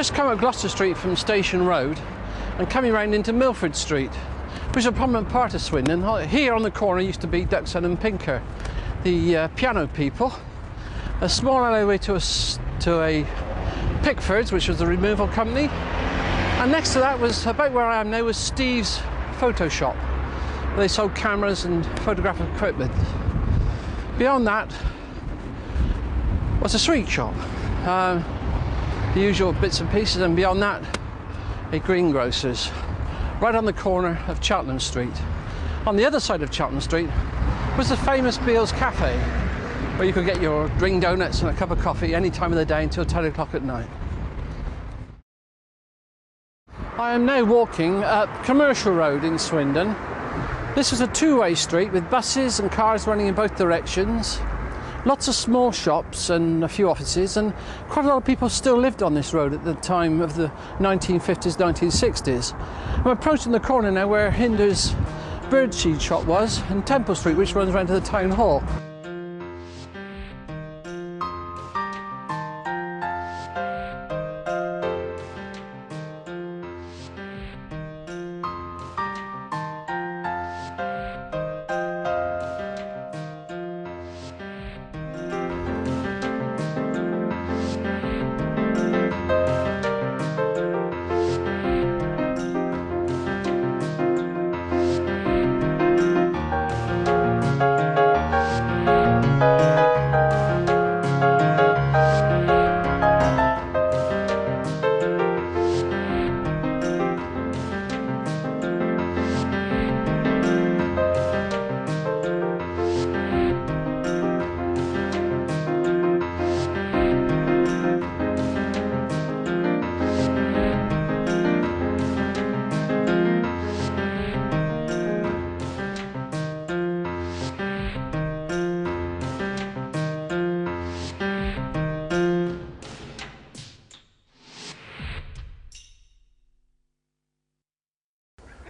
just come up Gloucester Street from Station Road and coming round into Milford Street, which is a prominent part of Swindon. Here on the corner used to be Duxton and Pinker, the piano people. A small alleyway to a Pickford's, which was the removal company. And next to that was, about where I am now, was Steve's photo shop. They sold cameras and photographic equipment. Beyond that was a sweet shop. The usual bits and pieces, and beyond that, a greengrocer's, right on the corner of Cheltenham Street. On the other side of Cheltenham Street was the famous Beale's Cafe, where you could get your ring donuts and a cup of coffee any time of the day until 10 o'clock at night. I am now walking up Commercial Road in Swindon. This is a two-way street with buses and cars running in both directions. Lots of small shops and a few offices, and quite a lot of people still lived on this road at the time of the 1950s, 1960s. I'm approaching the corner now where Hinder's birdseed shop was, and Temple Street, which runs round to the town hall.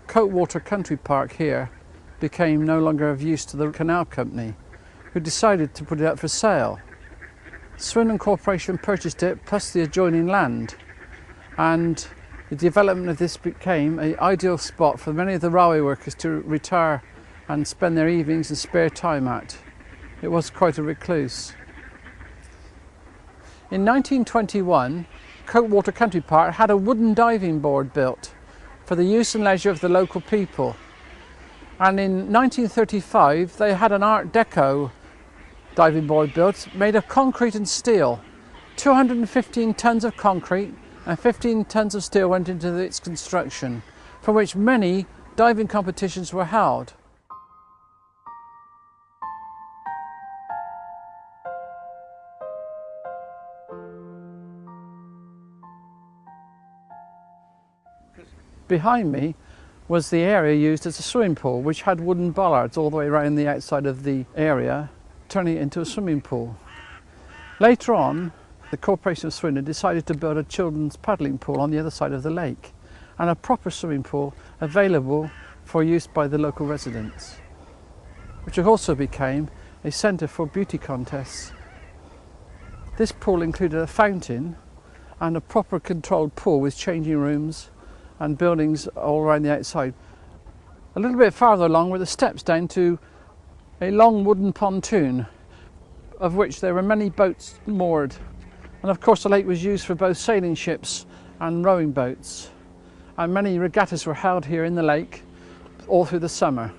Coatwater Country Park here became no longer of use to the canal company, who decided to put it up for sale. Swindon Corporation purchased it plus the adjoining land, and the development of this became an ideal spot for many of the railway workers to retire and spend their evenings and spare time at. It was quite a recluse. In 1921, Coatwater Country Park had a wooden diving board built for the use and leisure of the local people. And in 1935 they had an Art Deco diving board built made of concrete and steel. 215 tons of concrete and 15 tons of steel went into its construction, from which many diving competitions were held. Behind me was the area used as a swimming pool, which had wooden bollards all the way around the outside of the area, turning it into a swimming pool. Later on, the Corporation of Swindon decided to build a children's paddling pool on the other side of the lake, and a proper swimming pool available for use by the local residents, which also became a centre for beauty contests. This pool included a fountain and a proper controlled pool with changing rooms and buildings all around the outside. A little bit farther along were the steps down to a long wooden pontoon, of which there were many boats moored. And of course the lake was used for both sailing ships and rowing boats. And many regattas were held here in the lake all through the summer.